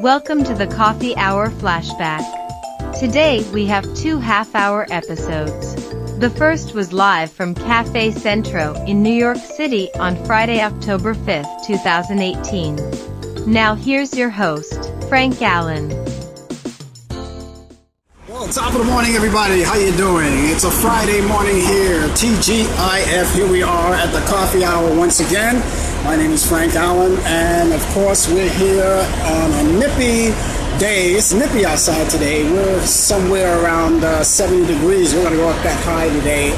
Welcome to the Coffee Hour Flashback. Today we have two half-hour episodes. The first was live from Cafe Centro in New York City on Friday, October 5th, 2018. Now here's your host, Frank Allan. Well, top of the morning, everybody. How you doing? It's a Friday morning here, TGIF. Here we are at the Coffee Hour once again. My name is Frank Allan, and of course we're here on a nippy day. It's nippy outside today. We're somewhere around 70 degrees. We're going to go up that high today.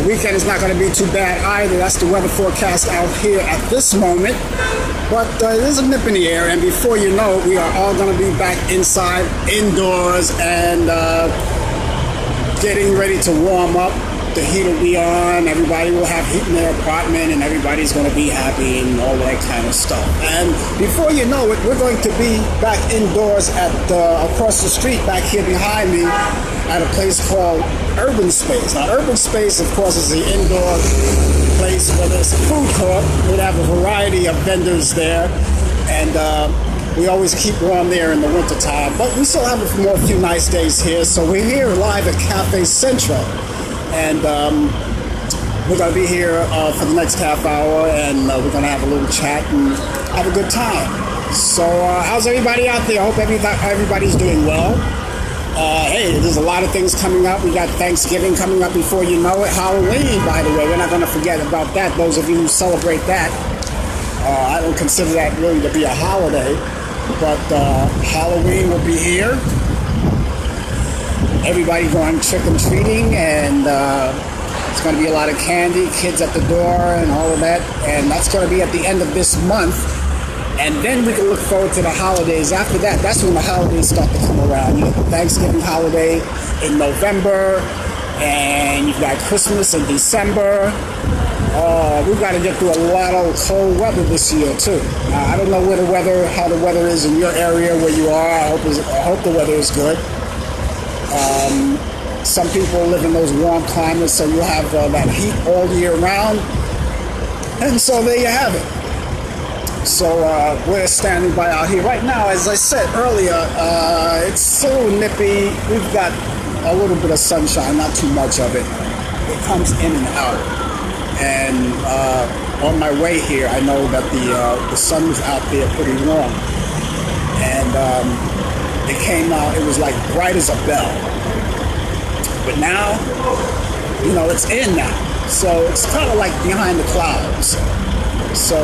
The weekend is not going to be too bad either. That's the weather forecast out here at this moment. But there's a nip in the air, and before you know it, we are all going to be back inside, indoors, and getting ready to warm up. The heat will be on, everybody will have heat in their apartment, and everybody's going to be happy and all that kind of stuff. And before you know it, we're going to be back indoors at across the street back here behind me at a place called Urban Space. Now, Urban Space, of course, is the indoor place where there's a food court. We have a variety of vendors there, and we always keep warm there in the wintertime. But we still have a few nice days here, so we're here live at Cafe Centro. And we're going to be here for the next half hour, and we're going to have a little chat and have a good time. So how's everybody out there? I hope everybody's doing well. Hey, there's a lot of things coming up. We got Thanksgiving coming up before you know it. Halloween, by the way. We're not going to forget about that, those of you who celebrate that. I don't consider that really to be a holiday, but Halloween will be here. Everybody going trick-or-treating, and it's going to be a lot of candy, kids at the door, and all of that. And that's going to be at the end of this month. And then we can look forward to the holidays. After that, that's when the holidays start to come around. You have the Thanksgiving holiday in November, and you've got Christmas in December. We've got to get through a lot of cold weather this year, too. I don't know how the weather is in your area where you are. I hope the weather is good. Some people live in those warm climates, so you have that heat all year round. And so there you have it. So we're standing by out here. Right now, as I said earlier, it's so nippy. We've got a little bit of sunshine, not too much of it. It comes in and out. And on my way here, I know that the sun was out there pretty warm. And it came out, it was like bright as a bell. But now, you know, it's in now. So it's kind of like behind the clouds. So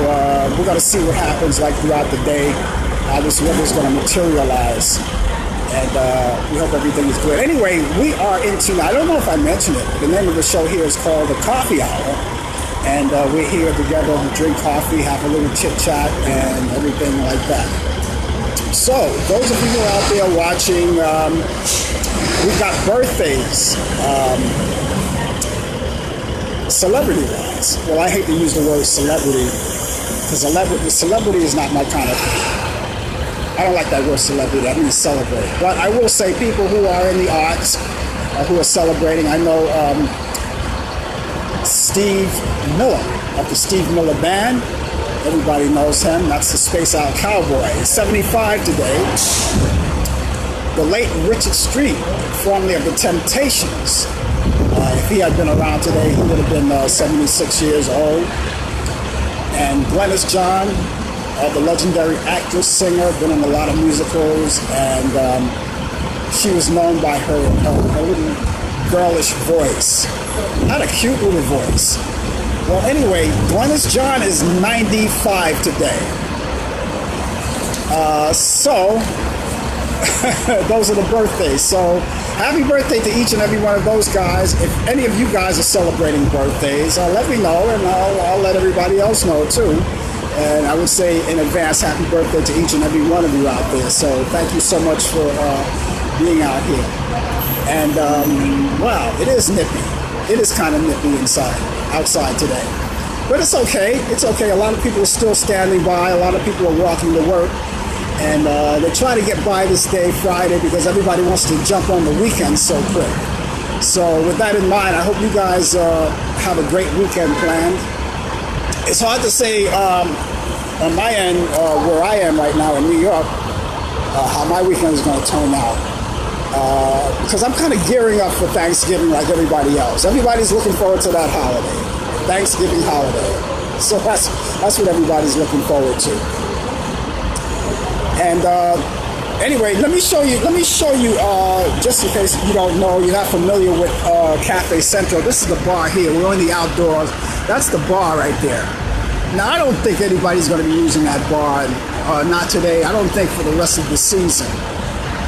we're going to see what happens like throughout the day, how this weather's going to materialize. And we hope everything is good. Anyway, we are into, I don't know if I mentioned it, the name of the show here is called The Coffee Hour. And we're here together to drink coffee, have a little chit-chat, and everything like that. So, those of you who are out there watching, we've got birthdays, celebrity-wise. Well, I hate to use the word celebrity, because celebrity is not my kind of thing. I don't like that word celebrity. I mean celebrate. But I will say people who are in the arts, who are celebrating. I know Steve Miller of the Steve Miller Band. Everybody knows him. That's the Space Out Cowboy. He's 75 today. The late Richard Street, formerly of the Temptations. If he had been around today, he would have been 76 years old. And Glennis John, the legendary actress, singer, been in a lot of musicals, and she was known by her little girlish voice. Not a cute little voice. Well, anyway, Glennis John is 95 today. So, those are the birthdays. So, happy birthday to each and every one of those guys. If any of you guys are celebrating birthdays, let me know, and I'll let everybody else know, too. And I would say in advance, happy birthday to each and every one of you out there. So, thank you so much for being out here. And, wow, it is nippy. It is kind of nippy outside today. But it's okay. It's okay. A lot of people are still standing by. A lot of people are walking to work. And they try to get by this day, Friday, because everybody wants to jump on the weekend so quick. So with that in mind, I hope you guys have a great weekend planned. It's hard to say on my end, where I am right now in New York, how my weekend is going to turn out. Because I'm kind of gearing up for Thanksgiving like everybody else. Everybody's looking forward to that holiday, Thanksgiving holiday. So that's what everybody's looking forward to. And anyway, let me show you. Just in case you don't know, you're not familiar with Cafe Central. This is the bar here. We're in the outdoors. That's the bar right there. Now, I don't think anybody's going to be using that bar. Not today. I don't think for the rest of the season.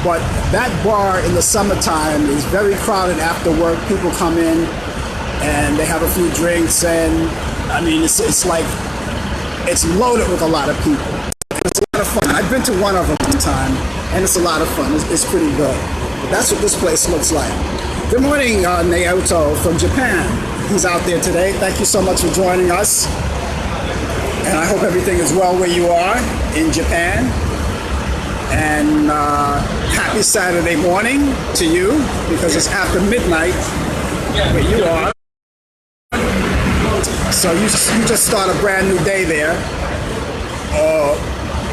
But that bar in the summertime is very crowded after work. People come in and they have a few drinks, and I mean, it's like it's loaded with a lot of people. It's a lot of fun. I've been to one of them one time, and it's a lot of fun. It's pretty good. But that's what this place looks like. Good morning, Naoto from Japan. He's out there today. Thank you so much for joining us. And I hope everything is well where you are in Japan. And happy Saturday morning to you, because it's after midnight where you are. So you just start a brand new day there.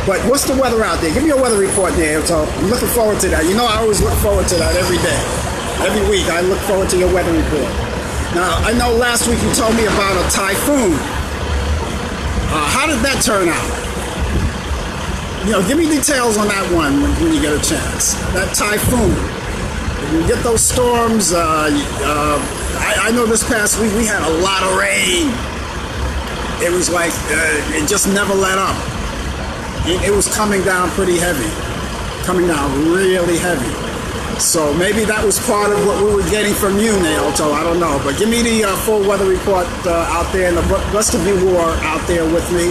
But what's the weather out there? Give me a weather report there. So I'm looking forward to that. You know, I always look forward to that every day. Every week I look forward to your weather report. Now, I know last week you told me about a typhoon. How did that turn out? You know, give me details on that one when you get a chance. That typhoon. When you get those storms, I know this past week we had a lot of rain. It was like, it just never let up. It was coming down pretty heavy. Coming down really heavy. So maybe that was part of what we were getting from you, Naoto. I don't know. But give me the full weather report out there, and the rest of you who are out there with me.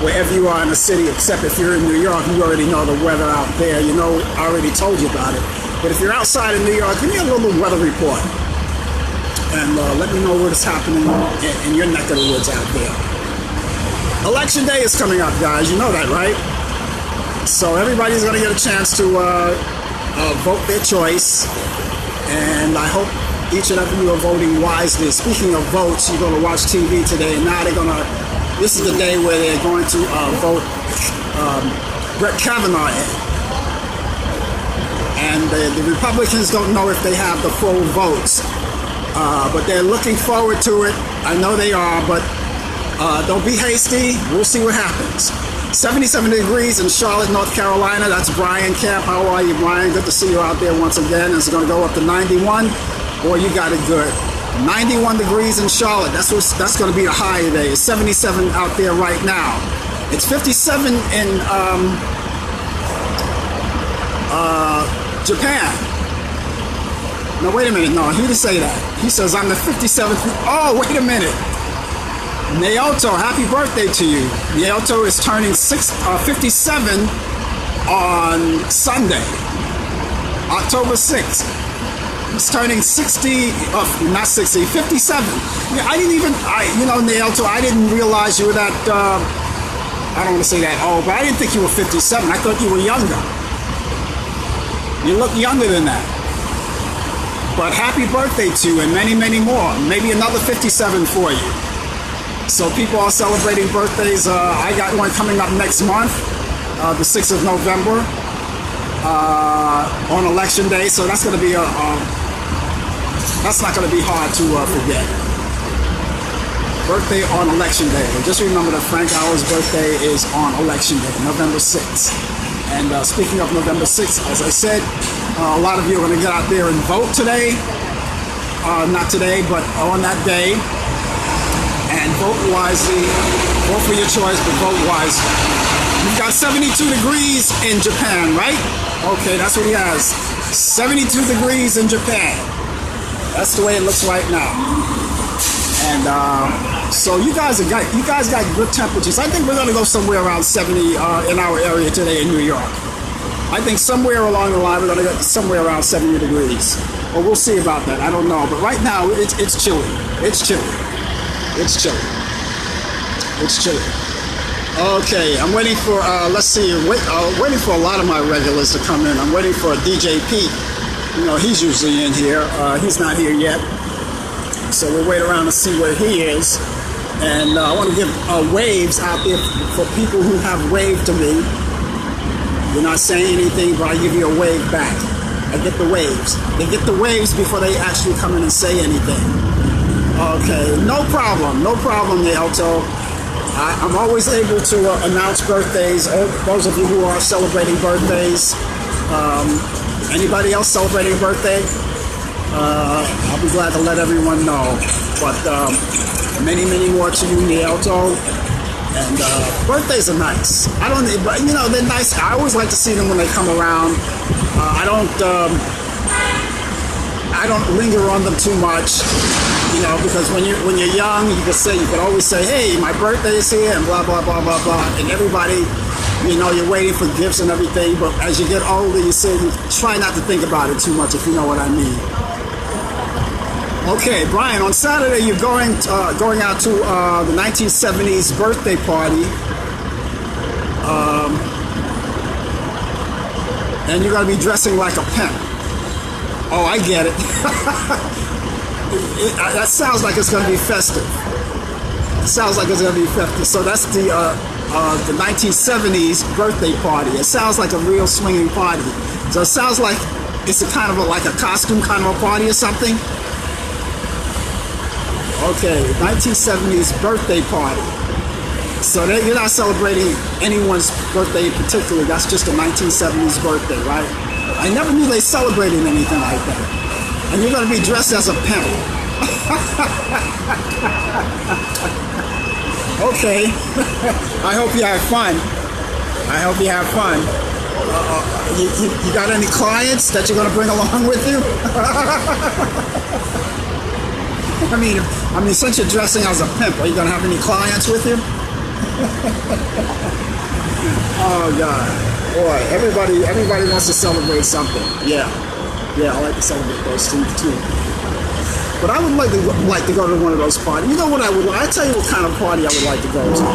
Wherever you are in the city, except if you're in New York, you already know the weather out there. You know, I already told you about it. But if you're outside of New York, give me a little weather report. And let me know what is happening in your neck of the woods out there. Election day is coming up, guys. You know that, right? So everybody's going to get a chance to vote their choice. And I hope each and every you are voting wisely. Speaking of votes, you're going to watch TV today, and now they're going to... This is the day where they're going to vote Brett Kavanaugh in. And the Republicans don't know if they have the full votes. But they're looking forward to it. I know they are, but don't be hasty. We'll see what happens. 77 degrees in Charlotte, North Carolina. That's Brian Camp. How are you, Brian? Good to see you out there once again. It's going to go up to 91. Boy, you got it good. 91 degrees in Charlotte. That's going to be the high today. It's 77 out there right now. It's 57 in Japan. No, wait a minute. No, he didn't say that. He says I'm the 57th. Oh, wait a minute. Naoto, happy birthday to you. Naoto is turning 57 on Sunday, October 6th. He's turning 60, not 60, 57. Yeah, I didn't even, Naoto, I didn't realize you were that, I don't want to say that old, but I didn't think you were 57. I thought you were younger. You look younger than that. But happy birthday to you, and many, many more. Maybe another 57 for you. So people are celebrating birthdays. I got one coming up next month, the 6th of November, on election day. So that's going to be that's not going to be hard to forget. Birthday on election day. And just remember that Frank Hour's birthday is on election day, November 6th. And speaking of November 6th, as I said, a lot of you are going to get out there and vote today. Not today, but on that day. And vote wisely. Vote for your choice, but vote wisely. You've got 72 degrees in Japan, right? Okay, that's what he has. 72 degrees in Japan. That's the way it looks right now. And so you guys got good temperatures. I think we're going to go somewhere around 70 in our area today in New York. I think somewhere along the line we're going to get somewhere around 70 degrees. Well, we'll see about that. I don't know. But right now it's chilly. It's chilly. It's chilly. It's chilly. Okay, I'm waiting for, let's see, waiting for a lot of my regulars to come in. I'm waiting for DJ Pete. You know, he's usually in here. He's not here yet. So we'll wait around to see where he is. And I want to give waves out there for people who have waved to me. You're not saying anything, but I give you a wave back. I get the waves. They get the waves before they actually come in and say anything. Okay, no problem, Alto. I'm always able to announce birthdays. Those of you who are celebrating birthdays, anybody else celebrating a birthday? I'll be glad to let everyone know. But many, many more to you, Nielto. And birthdays are nice. But you know, they're nice. I always like to see them when they come around. I don't linger on them too much, you know, because when you're young, you can always say, hey, my birthday is here, and blah blah blah blah blah, and everybody, you know, you're waiting for gifts and everything. But as you get older, you try not to think about it too much, if you know what I mean. Okay, Brian, on Saturday you're going out to the 1970s birthday party, and you're going to be dressing like a pimp. Oh, I get it. That sounds like it's going to be festive. So that's the 1970s birthday party. It sounds like a real swinging party. So it sounds like it's like a costume kind of a party or something. Okay, 1970s birthday party. So you're not celebrating anyone's birthday in particular. That's just a 1970s birthday, right? I never knew they celebrated anything like that. And you're going to be dressed as a pimp. Okay. I hope you have fun. You got any clients that you're going to bring along with you? I mean, since you're dressing as a pimp, are you going to have any clients with you? Oh, God. Boy, everybody wants to celebrate something. Yeah, I like to celebrate those things too. But I would like to go to one of those parties. You know what I would like? I'll tell you what kind of party I would like to go to.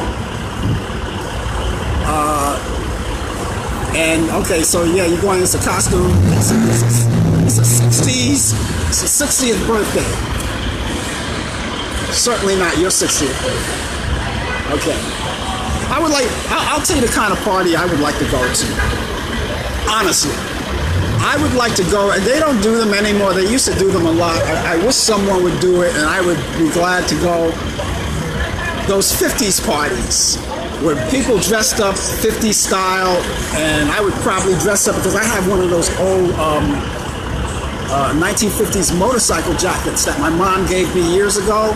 And okay, so yeah, you're going as a costume. It's a 60th birthday. Certainly not your 60th birthday. Okay. I'll tell you the kind of party I would like to go to. Honestly. I would like to go, and they don't do them anymore. They used to do them a lot. I wish someone would do it, and I would be glad to go. Those 50s parties, where people dressed up 50s style, and I would probably dress up, because I have one of those old 1950s motorcycle jackets that my mom gave me years ago.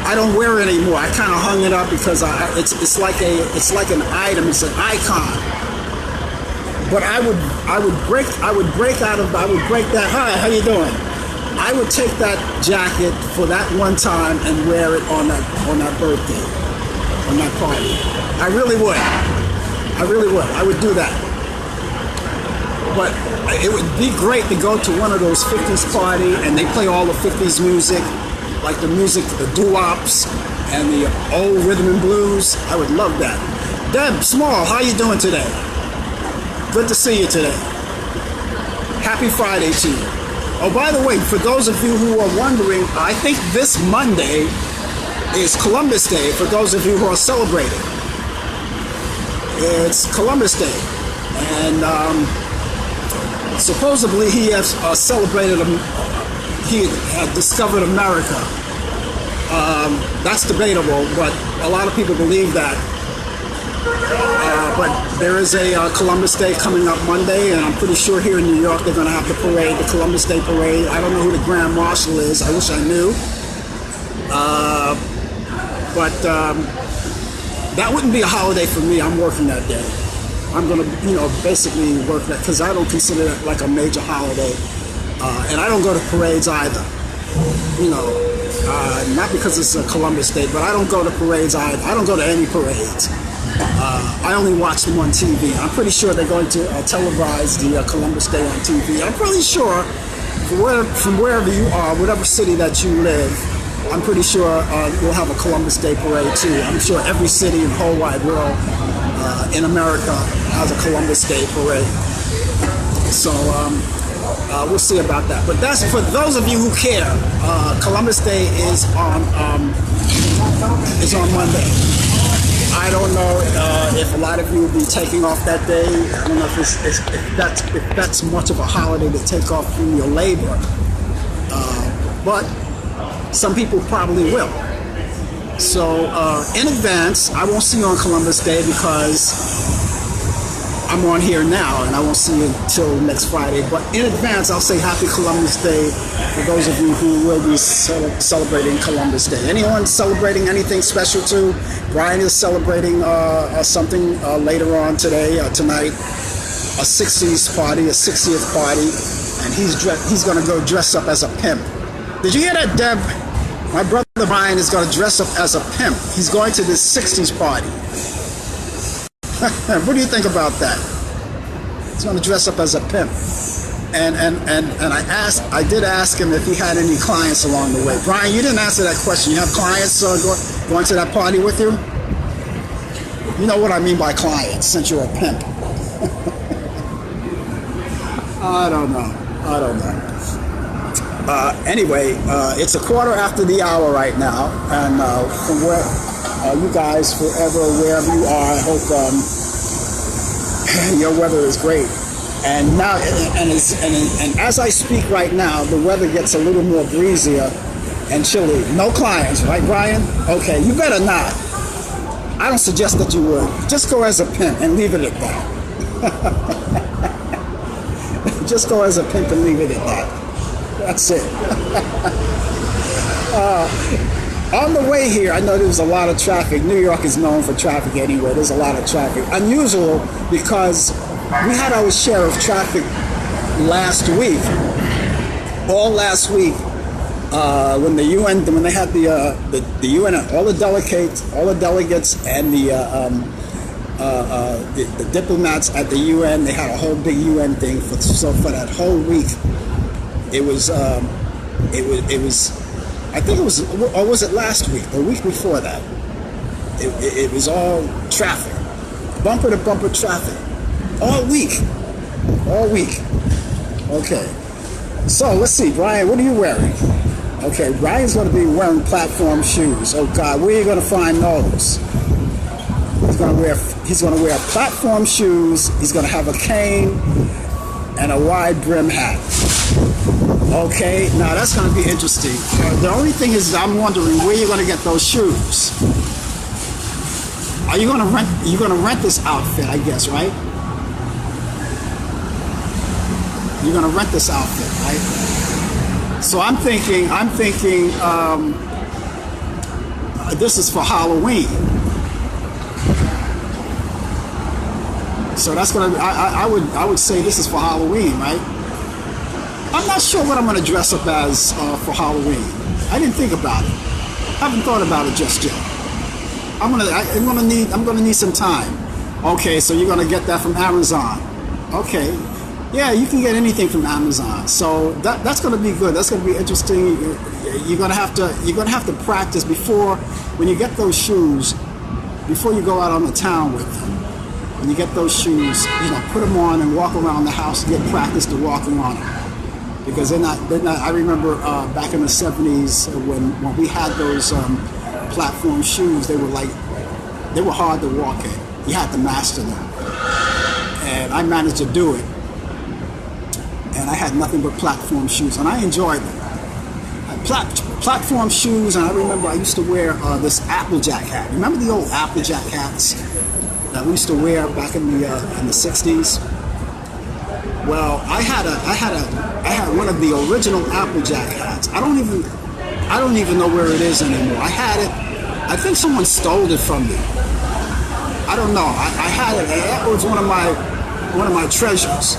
I don't wear it anymore. I kind of hung it up because it's like an item. It's an icon. But I would break that. Hi, how you doing? I would take that jacket for that one time and wear it on that birthday, on that party. I really would. I would do that. But it would be great to go to one of those 50s party and they play all the 50s music. Like the music, the doo-wops, and the old rhythm and blues. I would love that. Deb Small, how you doing today? Good to see you today. Happy Friday to you. Oh, by the way, for those of you who are wondering, I think this Monday is Columbus Day, for those of you who are celebrating. It's Columbus Day. And supposedly he has celebrated he had discovered America. That's debatable, but a lot of people believe that. But there is a Columbus Day coming up Monday, and I'm pretty sure here in New York they're going to have the parade, the Columbus Day parade. I don't know who the Grand Marshal is. I wish I knew. But that wouldn't be a holiday for me. I'm working that day. I'm going to, basically work that because I don't consider it like a major holiday. And I don't go to parades either, not because it's a Columbus Day, but I don't go to parades either. I don't go to any parades. I only watch them on TV. I'm pretty sure they're going to televise the Columbus Day on TV. I'm pretty sure from wherever you are, whatever city that you live, I'm pretty sure you'll have a Columbus Day parade too. I'm sure every city in the whole wide world in America has a Columbus Day parade. So we'll see about that. But that's for those of you who care. Columbus Day is on Monday. I don't know if a lot of you will be taking off that day. I don't know if that's much of a holiday to take off from your labor, but some people probably will. So in advance, I won't see you on Columbus Day because I'm on here now, and I won't see you until next Friday. But in advance, I'll say Happy Columbus Day for those of you who will be celebrating Columbus Day. Anyone celebrating anything special too? Brian is celebrating something later on tonight, a 60s party, a 60th party, and he's going to go dress up as a pimp. Did you hear that, Deb? My brother Brian is going to dress up as a pimp. He's going to this 60s party. What do you think about that? He's going to dress up as a pimp. And I did ask him if he had any clients along the way. Brian, you didn't answer that question. You have clients going to that party with you? You know what I mean by clients, since you're a pimp. I don't know. Anyway, it's a quarter after the hour right now, and from where you guys, wherever you are, I hope your weather is great. And now, and as I speak right now, the weather gets a little more breezier and chilly. No clients, right, Brian? Okay, you better not. I don't suggest that you would. Just go as a pimp and leave it at that. Just go as a pimp and leave it at that. That's it. On the way here, I know there was a lot of traffic. New York is known for traffic anyway. There's a lot of traffic. Unusual because we had our share of traffic last week. All last week, when they had the UN, all the delegates, and the diplomats at the UN, they had a whole big UN thing. So for that whole week, it was. I think it was, or was it last week? The week before that, it was all traffic, bumper to bumper traffic, all week. Okay, so let's see, Brian, what are you wearing? Okay, Brian's going to be wearing platform shoes. Oh God, where are you going to find those? He's going to wear platform shoes. He's going to have a cane and a wide brim hat. Okay, now that's going to be interesting. The only thing is, I'm wondering where you're going to get those shoes. Are you going to rent? You're going to rent this outfit, I guess, right? You're going to rent this outfit, right? So I'm thinking, this is for Halloween. So that's going to. I would say this is for Halloween, right? I'm not sure what I'm going to dress up as for Halloween. I didn't think about it. I haven't thought about it just yet. I'm gonna need some time. Okay, so you're gonna get that from Amazon. Okay, yeah, you can get anything from Amazon. So that's gonna be good. That's gonna be interesting. You're gonna have to practice before, when you get those shoes, before you go out on the town with them. When you get those shoes, put them on and walk around the house and get practice to walking on them. Because they're not. I remember back in the 70s when we had those platform shoes, they were hard to walk in. You had to master them, and I managed to do it. And I had nothing but platform shoes, and I enjoyed them. Platform shoes, and I remember I used to wear this Applejack hat. Remember the old Applejack hats that we used to wear back in the 60s? Well, I had one of the original Applejack hats. I don't even know where it is anymore. I had it. I think someone stole it from me. I don't know. I had it. That was one of my treasures,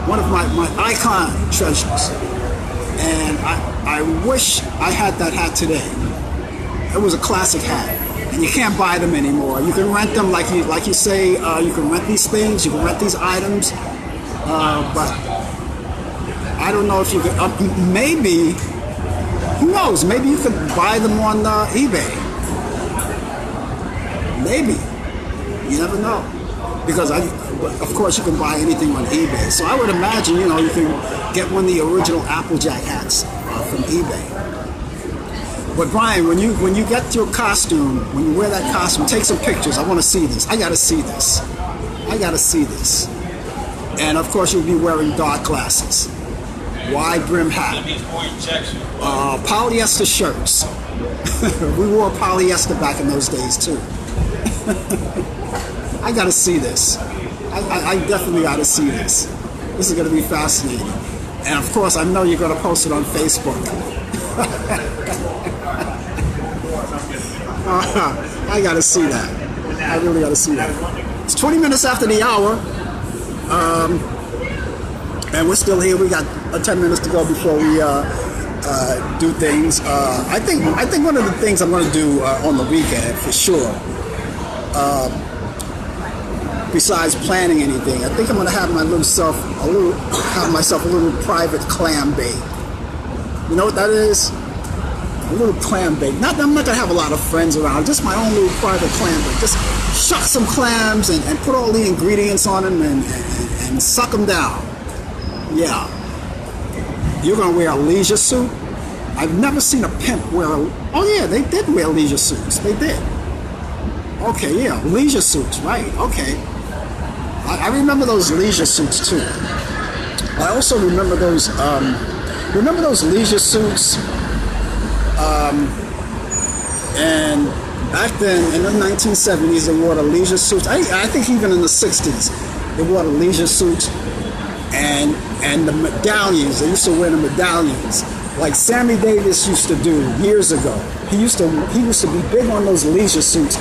one of my icon treasures. And I wish I had that hat today. It was a classic hat, and you can't buy them anymore. You can rent them, like you say. You can rent these things. You can rent these items. But I don't know if you could, maybe, who knows, maybe you could buy them on eBay. Maybe. You never know. Because of course you can buy anything on eBay. So I would imagine, you can get one of the original Applejack hats from eBay. But Brian, when you get your costume, when you wear that costume, take some pictures. I want to see this. I got to see this. I got to see this. And of course, you'll be wearing dark glasses, wide brim hat, polyester shirts. We wore polyester back in those days too. I got to see this. I definitely got to see this. This is going to be fascinating. And of course, I know you're going to post it on Facebook. I got to see that. I really got to see that. It's 20 minutes after the hour. And we're still here. We got 10 minutes to go before we do things. I think one of the things I'm going to do on the weekend for sure, besides planning anything, I think I'm going to have myself a little private clam bake. You know what that is? A little clam bake. I'm not going to have a lot of friends around. Just my own little private clam bake. Just shuck some clams and put all the ingredients on them and suck them down. Yeah. You're going to wear a leisure suit? I've never seen a pimp wear a... Oh, yeah, they did wear leisure suits. They did. Okay, yeah, leisure suits, right. Okay. I remember those leisure suits, too. I also remember those leisure suits, and back then, in the 1970s, they wore the leisure suits. I think even in the 60s, they wore the leisure suits. And the medallions, they used to wear the medallions like Sammy Davis used to do years ago. He used to be big on those leisure suits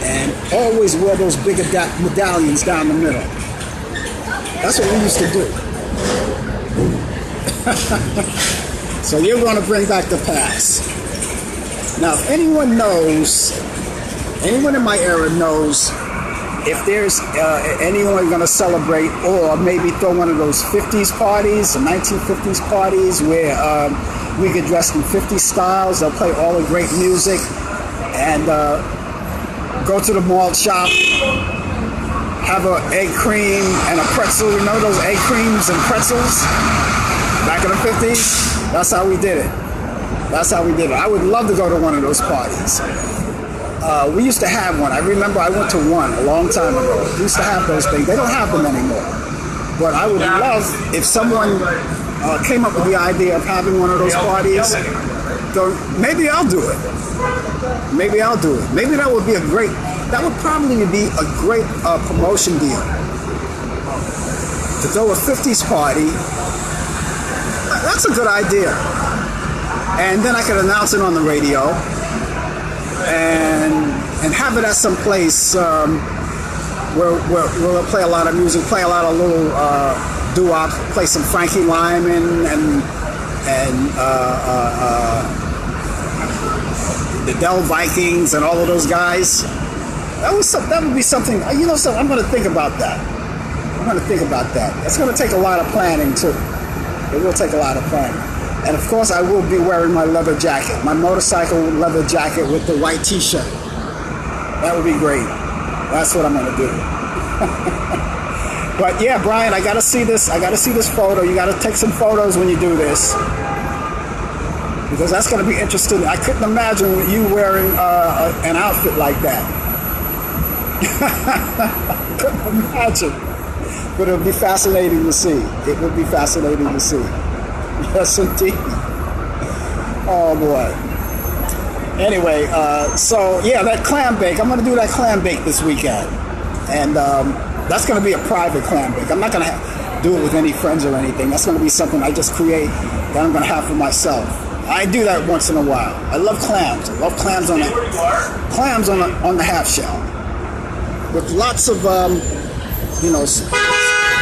and always wear those big medallions down the middle. That's what we used to do. So you're going to bring back the past. Now, if anyone in my era knows if there's anyone going to celebrate or maybe throw one of those 50s parties, the 1950s parties where we get dressed in 50s styles, they'll play all the great music and go to the malt shop, have an egg cream and a pretzel. You know those egg creams and pretzels back in the 50s? That's how we did it. I would love to go to one of those parties. We used to have one. I remember I went to one a long time ago. We used to have those things. They don't have them anymore. But I would love if someone came up with the idea of having one of those parties. Maybe I'll do it. Maybe that would probably be a great promotion deal. To throw a 50s party, that's a good idea. And then I could announce it on the radio. And have it at some place where we'll play a lot of music, play a lot of little doo-wop, play some Frankie Lyman and the Del Vikings and all of those guys. That would be something. You know, so I'm going to think about that. It's going to take a lot of planning too. It will take a lot of planning. And of course, I will be wearing my leather jacket, my motorcycle leather jacket with the white t-shirt. That would be great. That's what I'm going to do. But yeah, Brian, I got to see this. I got to see this photo. You got to take some photos when you do this. Because that's going to be interesting. I couldn't imagine you wearing an outfit like that. Couldn't imagine. But it would be fascinating to see. Yes, indeed. Oh, boy. Anyway, so, yeah, that clam bake. I'm going to do that clam bake this weekend. And that's going to be a private clam bake. I'm not going to do it with any friends or anything. That's going to be something I just create that I'm going to have for myself. I do that once in a while. I love clams. I love clams on the half shell. With lots of,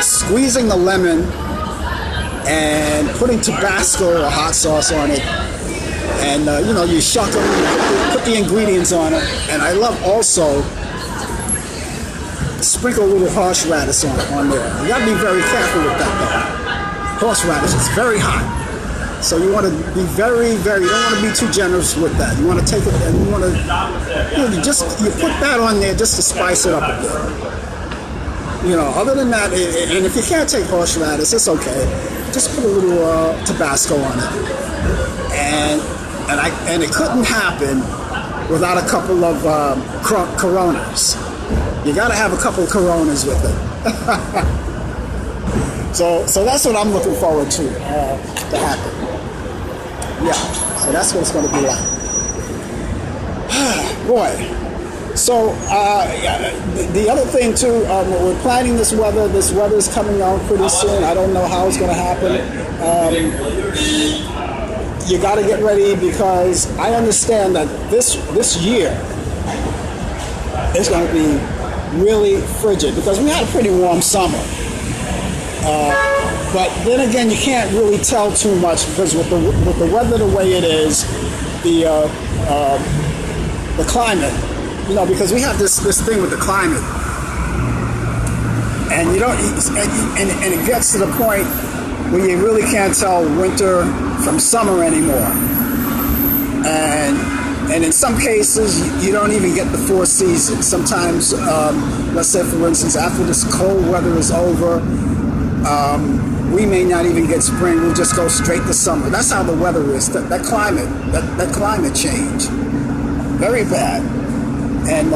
squeezing the lemon and putting Tabasco or hot sauce on it, and you shuck them, put the ingredients on it, and I love also sprinkle a little horseradish on there. You gotta be very careful with that though. Horseradish is very hot, so you want to be very, very. You don't want to be too generous with that. You want to take it and you want to, you put that on there just to spice it up a bit. Other than that, and if you can't take horseradish, it's okay. Just put a little Tabasco on it. And and it couldn't happen without a couple of Coronas. You got to have a couple of Coronas with it. So that's what I'm looking forward to happen. Yeah, so that's what it's going to be like. Boy. So the other thing too, we're planning this weather. This weather is coming out pretty soon. I don't know how it's going to happen. You got to get ready, because I understand that this year is going to be really frigid, because we had a pretty warm summer. But then again, you can't really tell too much, because with the weather the way it is, the climate, because we have this thing with the climate, and you don't, and it gets to the point where you really can't tell winter from summer anymore, and in some cases you don't even get the 4 seasons. Sometimes, let's say for instance, after this cold weather is over, we may not even get spring. We'll just go straight to summer. That's how the weather is. That climate change, very bad. And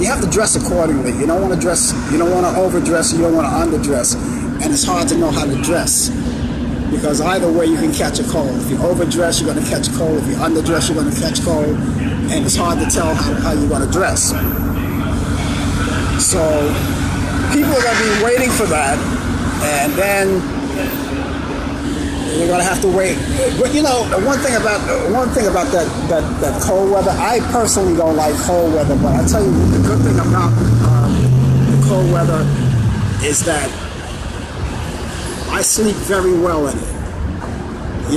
you have to dress accordingly. You don't want to dress. You don't want to overdress. You don't want to underdress. And it's hard to know how to dress, because either way you can catch a cold. If you overdress, you're going to catch a cold. If you underdress, you're going to catch cold. And it's hard to tell how you're going to dress. So people are going to be waiting for that, and then we're going to have to wait. But the one thing about that cold weather, I personally don't like cold weather, but I tell you, the good thing about the cold weather is that I sleep very well in it.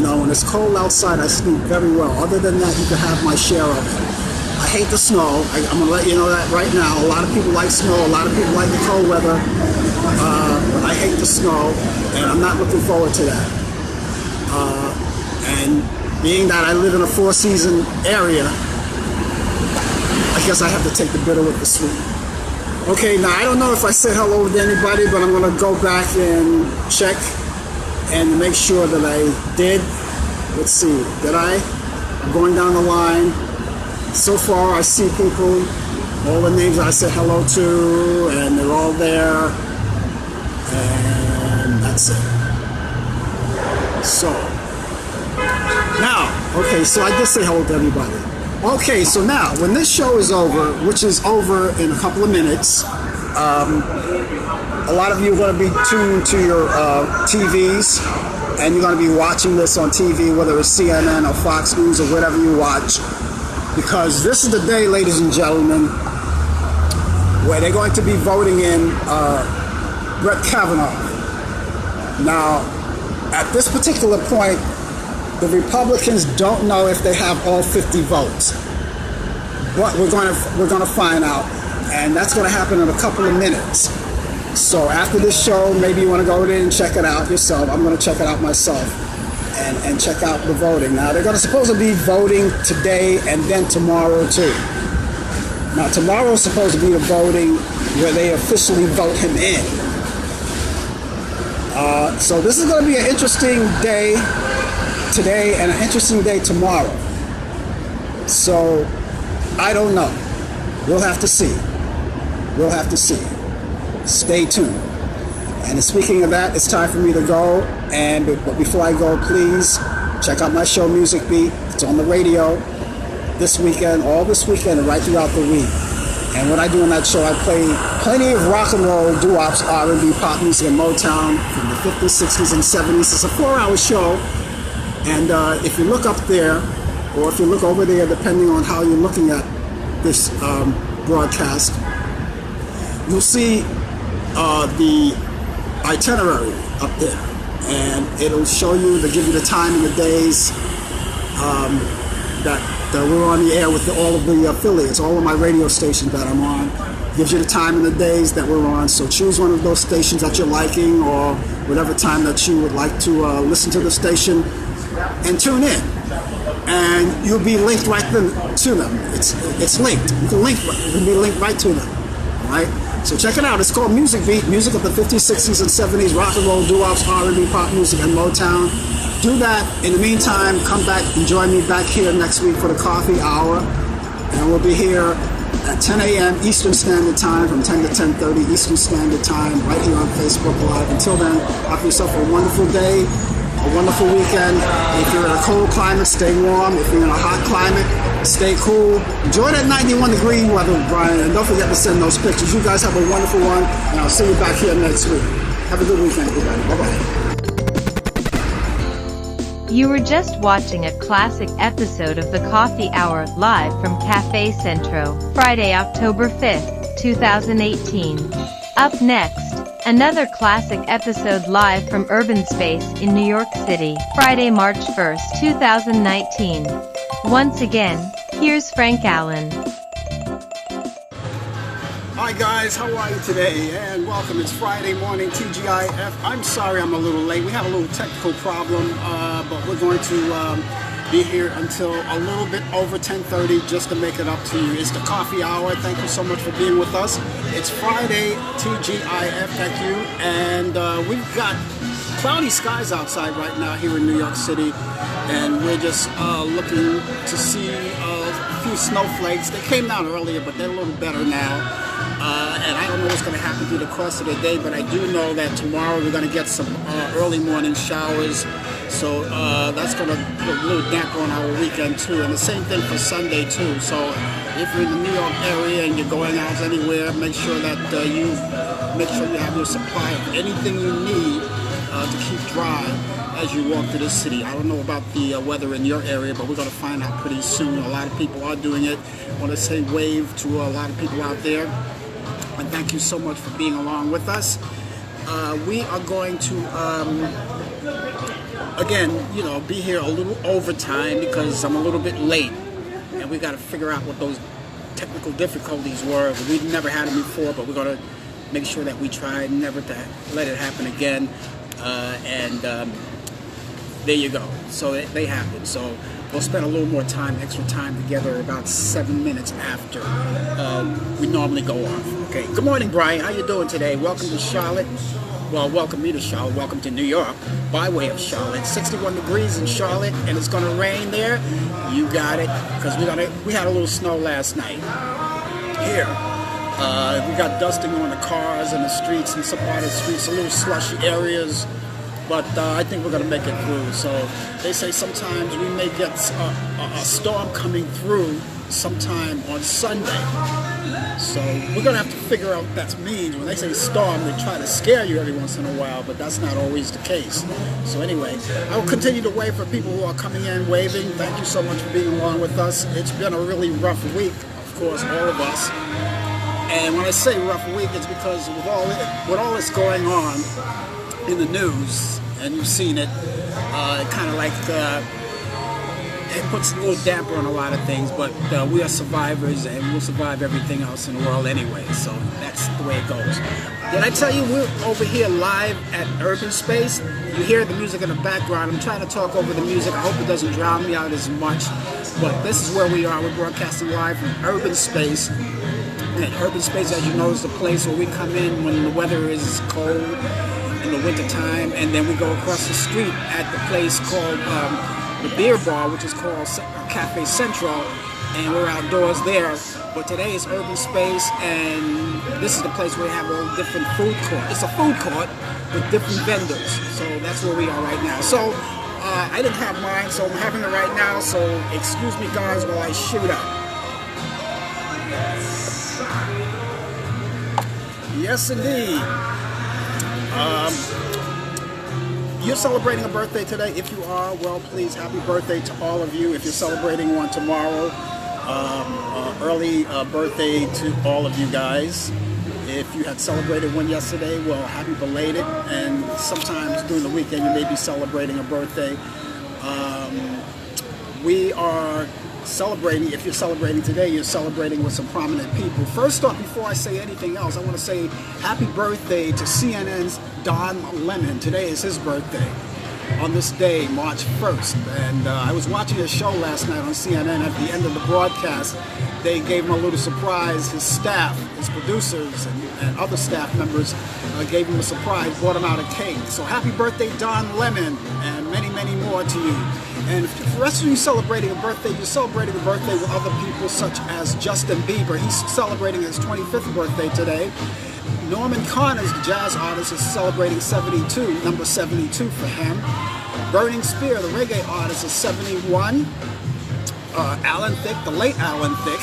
When it's cold outside, I sleep very well. Other than that, you can have my share of it. I hate the snow. I'm going to let you know that right now. A lot of people like snow. A lot of people like the cold weather. But I hate the snow, and I'm not looking forward to that. And being that I live in a 4-season area, I guess I have to take the bitter with the sweet. Okay, now I don't know if I said hello to anybody, but I'm going to go back and check and make sure that I did. Let's see, did I? I'm going down the line. So far I see people, all the names I said hello to, and they're all there, and that's it. So, now, okay, so I did say hello to everybody. Okay, so now, when this show is over, which is over in a couple of minutes, a lot of you are going to be tuned to your TVs, and you're going to be watching this on TV, whether it's CNN or Fox News or whatever you watch, because this is the day, ladies and gentlemen, where they're going to be voting in Brett Kavanaugh. Now, at this particular point, the Republicans don't know if they have all 50 votes, but we're going to find out, and that's going to happen in a couple of minutes. So after this show, maybe you want to go in and check it out yourself. I'm going to check it out myself and check out the voting. Now they're supposed to be voting today and then tomorrow too. Now tomorrow is supposed to be the voting where they officially vote him in. So this is going to be an interesting day today and an interesting day tomorrow. So I don't know. We'll have to see. We'll have to see. Stay tuned. And speaking of that, it's time for me to go. But before I go, please check out my show, Music Beat. It's on the radio this weekend, all this weekend, and right throughout the week. And what I do on that show, I play plenty of rock and roll, doo-wops, R&B, pop music, and Motown from the 50s, 60s, and 70s. It's a 4-hour show. And if you look up there, or if you look over there, depending on how you're looking at this broadcast, you'll see the itinerary up there. And it'll show you, to give you the time and the days that we're on the air with all of the affiliates, all of my radio stations that I'm on. Gives you the time and the days that we're on. So choose one of those stations that you're liking, or whatever time that you would like to listen to the station, and tune in. And you'll be linked right to them. It's linked. You can be linked right to them. Right? So check it out. It's called Music Beat, music of the 50s, 60s, and 70s, rock and roll, doo-wops, R&B, pop music, and Motown. Do that. In the meantime, come back and join me back here next week for the coffee hour. And we'll be here at 10 a.m. Eastern Standard Time, from 10 to 10:30 Eastern Standard Time, right here on Facebook Live. Until then, have yourself a wonderful day, a wonderful weekend. If you're in a cold climate, stay warm. If you're in a hot climate, stay cool. Enjoy that 91-degree weather, Brian. And don't forget to send those pictures. You guys have a wonderful one, and I'll see you back here next week. Have a good weekend, everybody. Bye-bye. You were just watching a classic episode of the Coffee Hour live from Cafe Centro, Friday, October 5th, 2018. Up next, another classic episode live from Urban Space in New York City, Friday, March 1st, 2019. Once again, here's Frank Allan. Hi guys, how are you today? And welcome. It's Friday morning, TGIF. I'm sorry I'm a little late. We have a little technical problem, but we're going to be here until a little bit over 10:30 just to make it up to you. It's the coffee hour. Thank you so much for being with us. It's Friday, TGIF, thank you. And we've got cloudy skies outside right now here in New York City. And we're just looking to see a few snowflakes. They came down earlier, but they're a little better now. And I don't know what's going to happen through the course of the day, but I do know that tomorrow we're going to get some early morning showers. So that's going to put a little damper on our weekend too. And the same thing for Sunday too. So if you're in the New York area and you're going out anywhere, make sure that you have your supply of anything you need to keep dry as you walk through the city. I don't know about the weather in your area, but we're going to find out pretty soon. A lot of people are doing it. I want to say wave to a lot of people out there. And thank you so much for being along with us. We are going to, again, be here a little overtime because I'm a little bit late. And we got to figure out what those technical difficulties were. We've never had them before, but we're going to make sure that we try never to let it happen again. There you go. So they happened. So we'll spend a little more time, extra time together, about 7 minutes after we normally go off. Okay. Good morning, Brian. How you doing today? Welcome to Charlotte. Well, welcome me to Charlotte. Welcome to New York by way of Charlotte. 61 degrees in Charlotte, and it's going to rain there. You got it, because we had a little snow last night here. We got dusting on the cars and the streets and some part of the streets, a little slushy areas. But I think we're going to make it through. So they say sometimes we may get a storm coming through sometime on Sunday. So we're going to have to figure out what that means. When they say storm, they try to scare you every once in a while, but that's not always the case. So anyway, I will continue to wave for people who are coming in waving. Thank you so much for being along with us. It's been a really rough week, of course, all of us. And when I say rough week, it's because with all this going on in the news, and you've seen it, kind of like it puts a little damper on a lot of things, but we are survivors and we'll survive everything else in the world anyway, so that's the way it goes. Did I tell you we're over here live at Urban Space? You hear the music in the background. I'm trying to talk over the music. I hope it doesn't drown me out as much, but this is where we are. We're broadcasting live from Urban Space. And Urban Space, as you know, is the place where we come in when the weather is cold in the winter time, and then we go across the street at the place called the beer bar, which is called Cafe Centro, and we're outdoors there. But today is Urban Space, and this is the place where we have all different food court. It's a food court with different vendors, so that's where we are right now. So I didn't have mine, so I'm having it right now, so excuse me guys while I shoot up. Yes indeed. You're celebrating a birthday today. If you are, well, please, happy birthday to all of you. If you're celebrating one tomorrow, early birthday to all of you guys. If you had celebrated one yesterday, well, happy belated. And sometimes during the weekend, you may be celebrating a birthday. We are celebrating. If you're celebrating today, you're celebrating with some prominent people. First off, before I say anything else, I want to say happy birthday to CNN's Don Lemon. Today is his birthday. on this day, March 1st. And I was watching a show last night on CNN. At the end of the broadcast, they gave him a little surprise. His staff, his producers, and other staff members gave him a surprise, brought him out a cake. So happy birthday, Don Lemon, and many, many more to you. And for the rest of you celebrating a birthday, you're celebrating a birthday with other people such as Justin Bieber. He's celebrating his 25th birthday today. Norman Connors, the jazz artist, is celebrating 72, number 72 for him. Burning Spear, the reggae artist, is 71. Allan Thicke, the late Allan Thicke,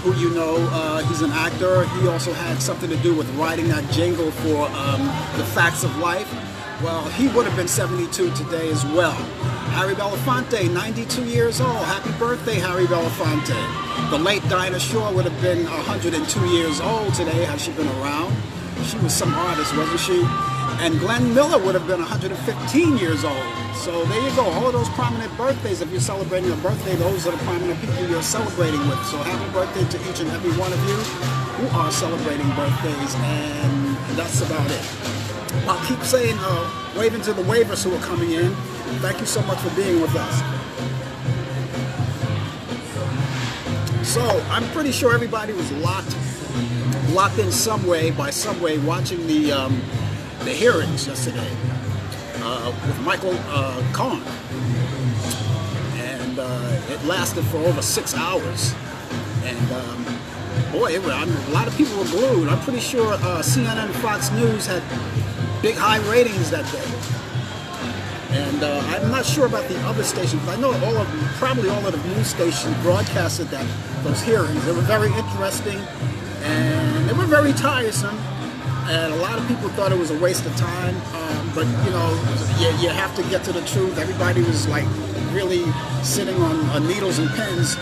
who you know, he's an actor. He also had something to do with writing that jingle for The Facts of Life. Well, he would have been 72 today as well. Harry Belafonte, 92 years old. Happy birthday, Harry Belafonte. The late Dinah Shore would have been 102 years old today had she been around. She was some artist, wasn't she? And Glenn Miller would have been 115 years old. So there you go, all of those prominent birthdays. If you're celebrating a birthday, those are the prominent people you're celebrating with. So happy birthday to each and every one of you who are celebrating birthdays, and that's about it. I'll keep saying, waving to the waivers who are coming in. Thank you so much for being with us. So I'm pretty sure everybody was locked in some way, watching the hearings yesterday with Michael Cohen, and it lasted for over 6 hours. And boy, a lot of people were glued. I'm pretty sure CNN and Fox News had big high ratings that day. And I'm not sure about the other stations, but I know probably all of the news stations broadcasted those hearings. They were very interesting, and they were very tiresome. And a lot of people thought it was a waste of time. But you know, you have to get to the truth. Everybody was like really sitting on needles and pins,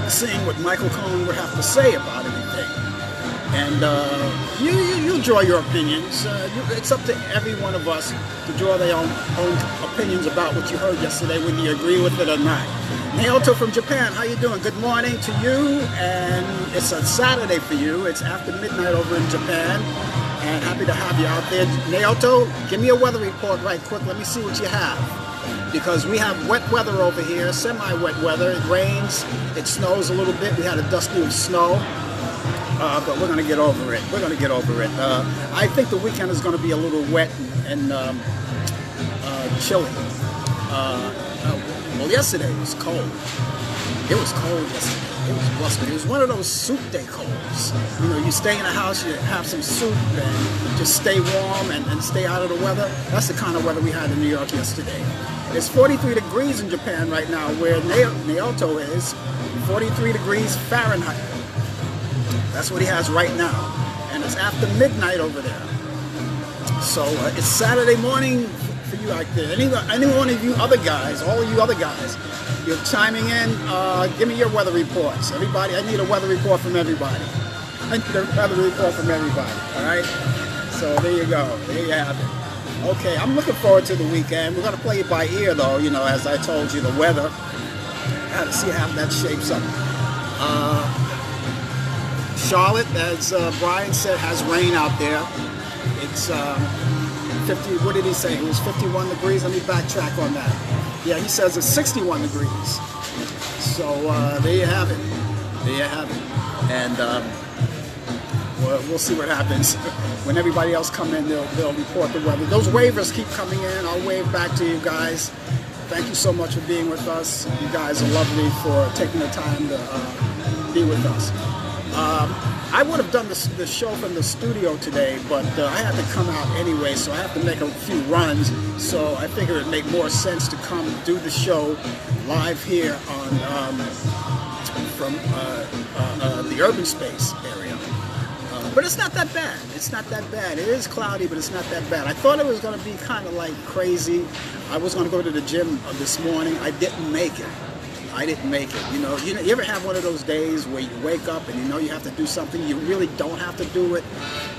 seeing what Michael Cohen would have to say about everything. And you draw your opinions. It's up to every one of us to draw their own opinions about what you heard yesterday, whether you agree with it or not. Naoto from Japan, how you doing? Good morning to you. And it's a Saturday for you. It's after midnight over in Japan. And happy to have you out there. Naoto, give me a weather report right quick. Let me see what you have. Because we have wet weather over here, semi-wet weather. It rains, it snows a little bit. We had a dusting of snow. But we're going to get over it. We're going to get over it. I think the weekend is going to be a little wet and chilly. Well, yesterday was cold. It was cold yesterday. It was blustery. It was one of those soup day colds. You know, you stay in the house, you have some soup, and just stay warm and stay out of the weather. That's the kind of weather we had in New York yesterday. It's 43 degrees in Japan right now, where Naoto is. 43 degrees Fahrenheit. That's what he has right now. And it's after midnight over there. So it's Saturday morning for you out there. Any one of you other guys, all of you other guys, you're chiming in. Give me your weather reports. Everybody, I need a weather report from everybody. I need a weather report from everybody. All right? So there you go. There you have it. Okay, I'm looking forward to the weekend. We're going to play it by ear, though. You know, as I told you, the weather. Got to see how that shapes up. Charlotte, as Brian said, has rain out there. It's 50, what did he say? It was 51 degrees. Let me backtrack on that. Yeah, he says it's 61 degrees. So there you have it. There you have it. And we'll see what happens. When everybody else come in, they'll report the weather. Those waivers keep coming in. I'll wave back to you guys. Thank you so much for being with us. You guys are lovely for taking the time to be with us. I would have done the show from the studio today, but I had to come out anyway, so I have to make a few runs. So I figured it'd make more sense to come do the show live here from the urban space area. But it's not that bad. It's not that bad. It is cloudy, but it's not that bad. I thought it was going to be kind of like crazy. I was going to go to the gym this morning. I didn't make it. You know, you ever have one of those days where you wake up and you know you have to do something, you really don't have to do it,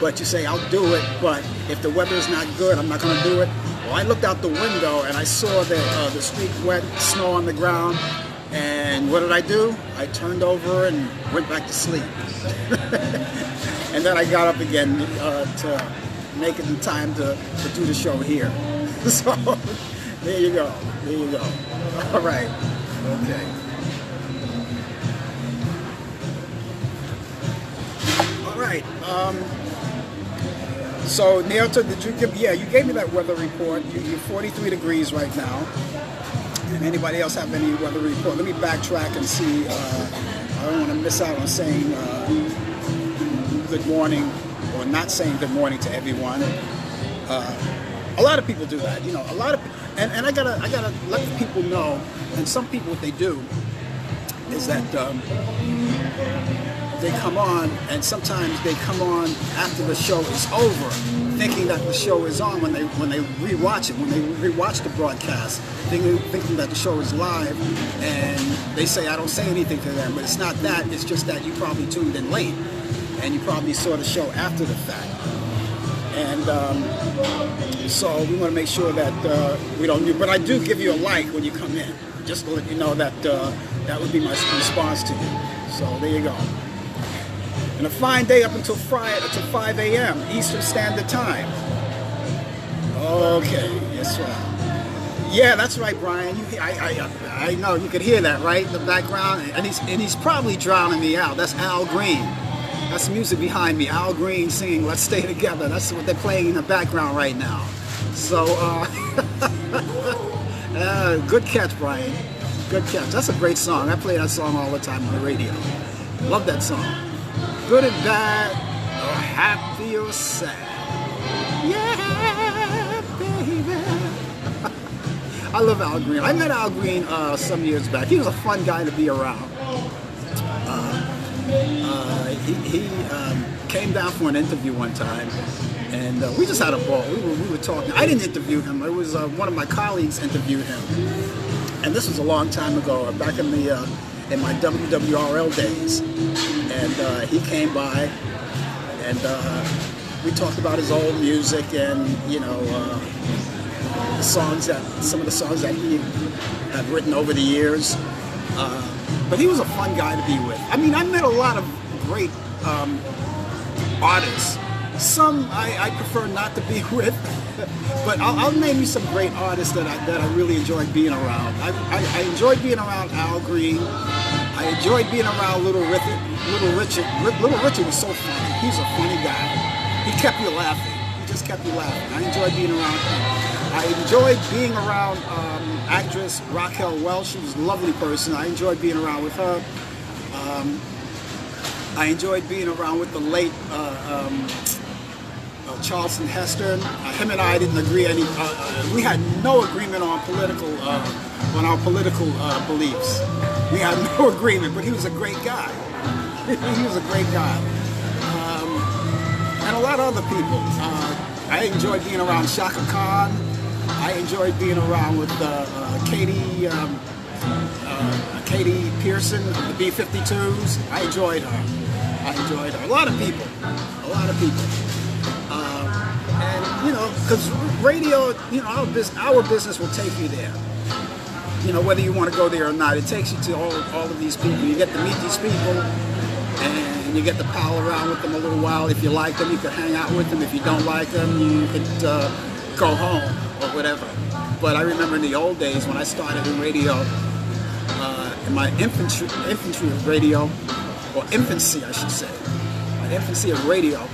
but you say, I'll do it, but if the weather is not good, I'm not going to do it. Well, I looked out the window and I saw the street wet, snow on the ground, and what did I do? I turned over and went back to sleep. And then I got up again to make it in time to do the show here. So there you go. There you go. All right. Okay. All right. So Neilton, did you give? Yeah, you gave me that weather report. You're 43 degrees right now. And anybody else have any weather report? Let me backtrack and see. I don't want to miss out on saying good morning or not saying good morning to everyone. A lot of people do that, you know. A lot of, and I gotta let people know. And some people, what they do is that they come on, and sometimes they come on after the show is over, thinking that the show is on when they rewatch it, when they rewatch the broadcast, thinking that the show is live, and they say I don't say anything to them, but it's not that. It's just that you probably tuned in late, and you probably saw the show after the fact. And so we want to make sure that we don't do. But I do give you a like when you come in, just to let you know that that would be my response to you. So there you go. And a fine day up until Friday, until 5 a.m. Eastern Standard Time. Okay, yes, right. Yeah, that's right, Brian. I know you could hear that, right? The background, and he's probably drowning me out. That's Al Green. That's the music behind me. Al Green singing "Let's Stay Together." That's what they're playing in the background right now. So, good catch, Brian. Good catch. That's a great song. I play that song all the time on the radio. Love that song. Good and bad, or happy or sad. Yeah, baby. I love Al Green. I met Al Green some years back. He was a fun guy to be around. He came down for an interview one time, and we just had a ball. We were talking. I didn't interview him. It was one of my colleagues interviewed him, and this was a long time ago, back in my WWRL days. And he came by, and we talked about his old music, and you know, some of the songs that he had written over the years. But he was a fun guy to be with. I mean, I met a lot of great artists. Some I prefer not to be with, but I'll name you some great artists that I really enjoyed being around. I enjoyed being around Al Green. I enjoyed being around Little Richard. Little Richard was so funny. He's a funny guy. He kept you laughing. He just kept you laughing. I enjoyed being around him. I enjoyed being around actress Raquel Welch. She was a lovely person. I enjoyed being around with her. I enjoyed being around with the late Charleston Heston. Him and I didn't agree any. We had no agreement on our political beliefs. We had no agreement, but he was a great guy. He was a great guy. And a lot of other people. I enjoyed being around Shaka Khan. I enjoyed being around with Katie Pearson of the B-52s. I enjoyed her. A lot of people. And, you know, because radio, you know, our business will take you there. You know, whether you want to go there or not, it takes you to all of these people. You get to meet these people, and you get to pal around with them a little while. If you like them, you could hang out with them. If you don't like them, you could go home or whatever. But I remember in the old days when I started in radio, in my infancy of radio, or infancy, I should say, my infancy of radio,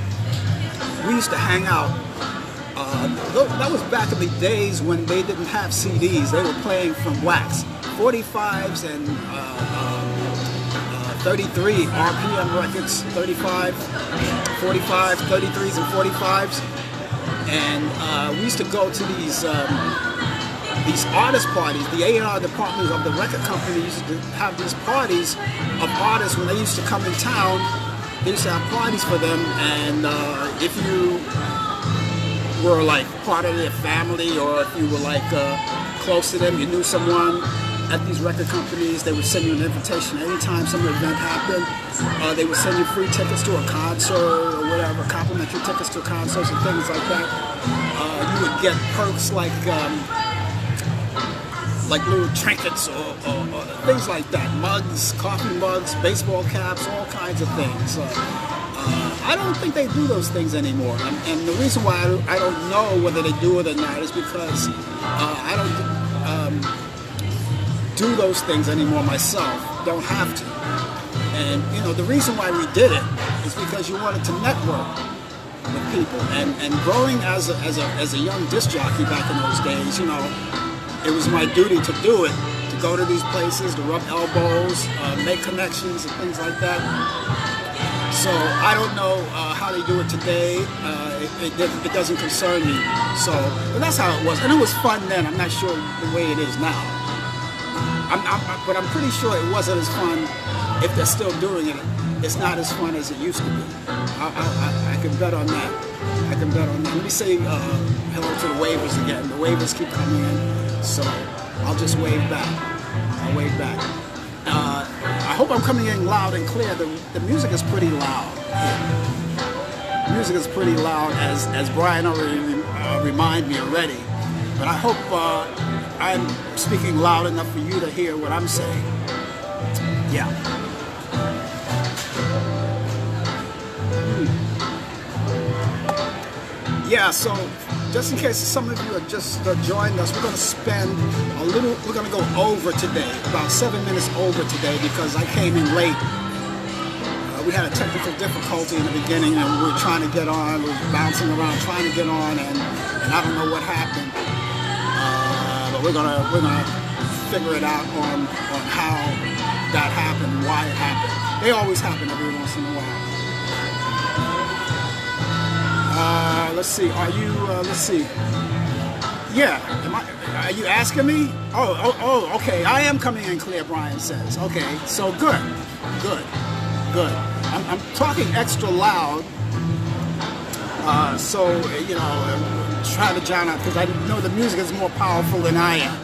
we used to hang out. That was back in the days when they didn't have CDs. They were playing from wax, 45s and 33 RPM records, 35, 45, 33s and 45s. And we used to go to these artist parties. The A&R department of the record company used to have these parties of artists when they used to come in town. They used to have parties for them, and if you were like part of their family, or if you were like close to them, you knew someone at these record companies, they would send you an invitation anytime some event happened. They would send you free tickets to a concert or whatever, complimentary tickets to concerts and things like that. You would get perks like little trinkets or things like that, mugs, coffee mugs, baseball caps, all kinds of things. I don't think they do those things anymore. And the reason why I don't know whether they do it or not is because I don't do those things anymore myself. Don't have to. And you know, the reason why we did it is because you wanted to network with people. And growing as a young disc jockey back in those days, you know, it was my duty to do it, to go to these places, to rub elbows, make connections and things like that. So I don't know how they do it today. It doesn't concern me. So, but that's how it was, and it was fun then. I'm not sure the way it is now. But I'm pretty sure it wasn't as fun. If they're still doing it, it's not as fun as it used to be. I can bet on that. I can bet on that. Let me say hello to the wavers again. The wavers keep coming in, so I'll just wave back. I'll wave back. I hope I'm coming in loud and clear. The music is pretty loud here. The music is pretty loud, as Brian already reminded me already. But I hope I'm speaking loud enough for you to hear what I'm saying. Yeah. Yeah, so just in case some of you are just joined us, we're going to spend we're going to go over today, about 7 minutes over today, because I came in late. We had a technical difficulty in the beginning, and we were trying to get on, we were bouncing around trying to get on, and I don't know what happened. But we're gonna figure it out on how that happened, why it happened. They always happen every once in a while. Let's see. Are you? Let's see. Yeah. Are you asking me? Oh. Okay. I am coming in clear. Brian says. Okay. So good. I'm talking extra loud. So you know, try to drown out because I know the music is more powerful than I am,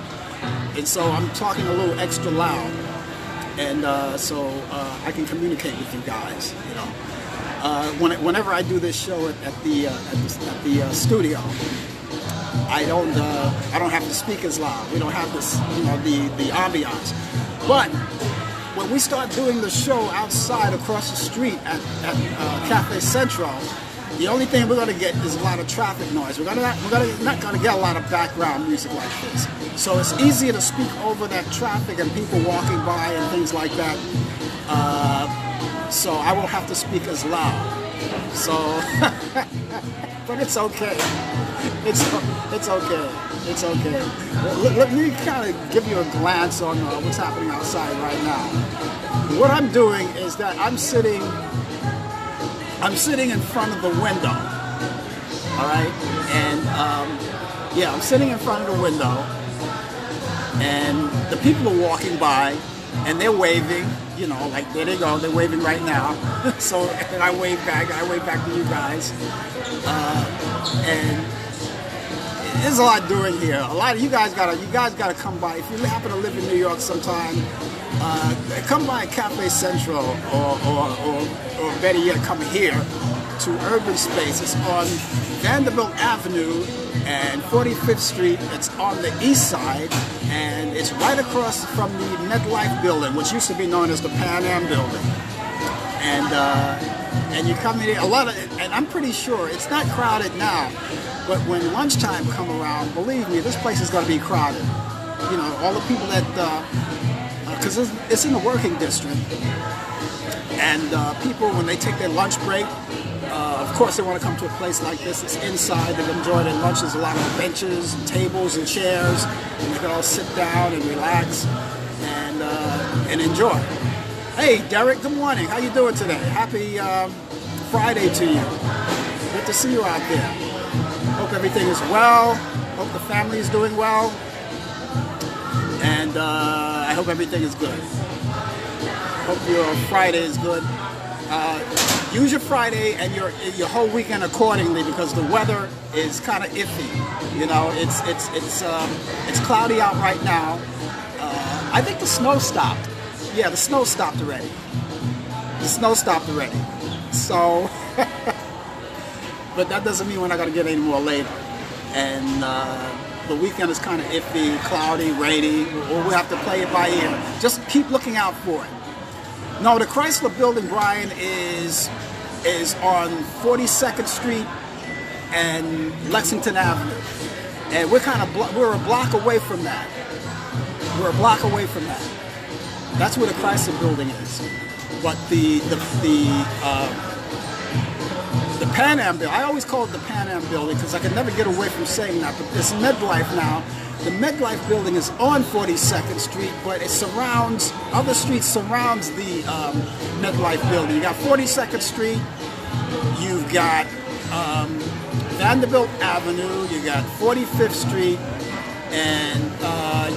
and so I'm talking a little extra loud, and so I can communicate with you guys. You know. Whenever I do this show at the studio, I don't have to speak as loud. We don't have this, you know, the ambiance. But when we start doing the show outside across the street at Cafe Central, the only thing we're gonna get is a lot of traffic noise. We're not gonna get a lot of background music like this. So it's easier to speak over that traffic and people walking by and things like that. So I won't have to speak as loud. So, but it's okay. It's okay. It's okay. Let me kind of give you a glance on what's happening outside right now. What I'm doing is that I'm sitting in front of the window. All right, and yeah, I'm sitting in front of the window, and the people are walking by, and they're waving. You know, like there they go, they're waving right now. So and I wave back to you guys. And there's a lot doing here. A lot of you guys gotta come by. If you happen to live in New York sometime, come by Cafe Central or better yet, come here to Urban Space. It's on Vanderbilt Avenue and 45th Street. It's on the east side, and it's right across from the MetLife building, which used to be known as the Pan Am building. And you come in here, and I'm pretty sure it's not crowded now, but when lunchtime come around, believe me, this place is going to be crowded. You know, all the people that, because it's in the working district, and people, when they take their lunch break, of course they want to come to a place like this. It's inside, they enjoy their lunch. There's a lot of benches, and tables, and chairs, and they can all sit down and relax and enjoy. Hey, Derek, good morning. How you doing today? Happy Friday to you. Good to see you out there. Hope everything is well. Hope the family is doing well. And I hope everything is good. Hope your Friday is good. Use your Friday and your whole weekend accordingly, because the weather is kind of iffy. You know, it's cloudy out right now. I think the snow stopped. Yeah, the snow stopped already. The snow stopped already. So, but that doesn't mean we're not going to get any more later. And the weekend is kind of iffy, cloudy, rainy. We'll have to play it by ear. Just keep looking out for it. No, the Chrysler building, Brian, is is on 42nd Street and Lexington Avenue, and we're a block away from that. We're a block away from that. That's where the Chrysler Building is. But the Pan Am Building, I always call it the Pan Am Building because I could never get away from saying that. But it's MedLife now. The MedLife Building is on 42nd Street, but it surrounds, other streets surrounds the MedLife Building. You got 42nd Street, you've got Vanderbilt Avenue, you got 45th Street, and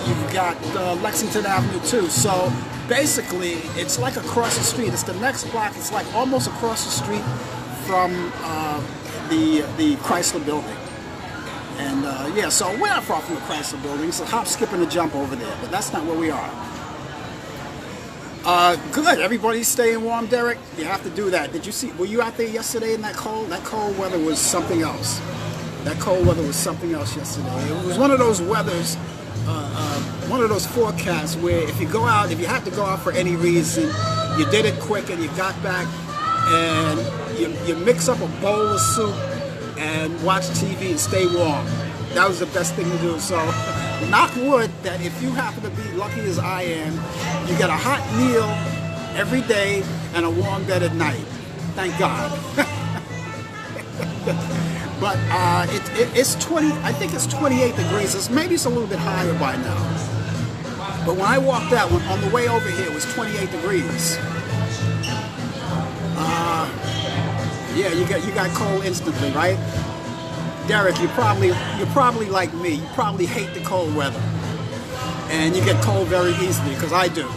you've got Lexington Avenue too. So basically, it's like across the street. It's the next block. It's like almost across the street from the Chrysler Building. And yeah, so we're not far from the Chrysler Building. It's a hop, skip, and a jump over there, but that's not where we are. Good. Everybody's staying warm, Derek. You have to do that. Did you see? Were you out there yesterday in that cold? That cold weather was something else. That cold weather was something else yesterday. It was one of those weathers, one of those forecasts where if you go out, if you had to go out for any reason, you did it quick and you got back and you mix up a bowl of soup and watch TV and stay warm. That was the best thing to do. So knock wood that if you happen to be lucky as I am, you get a hot meal every day and a warm bed at night. Thank God. But it's 20, I think it's 28 degrees. Maybe it's a little bit higher by now. But when I walked out, on the way over here, it was 28 degrees. Yeah, you got cold instantly, right? Derek, you're probably like me. You probably hate the cold weather, and you get cold very easily. Because I do.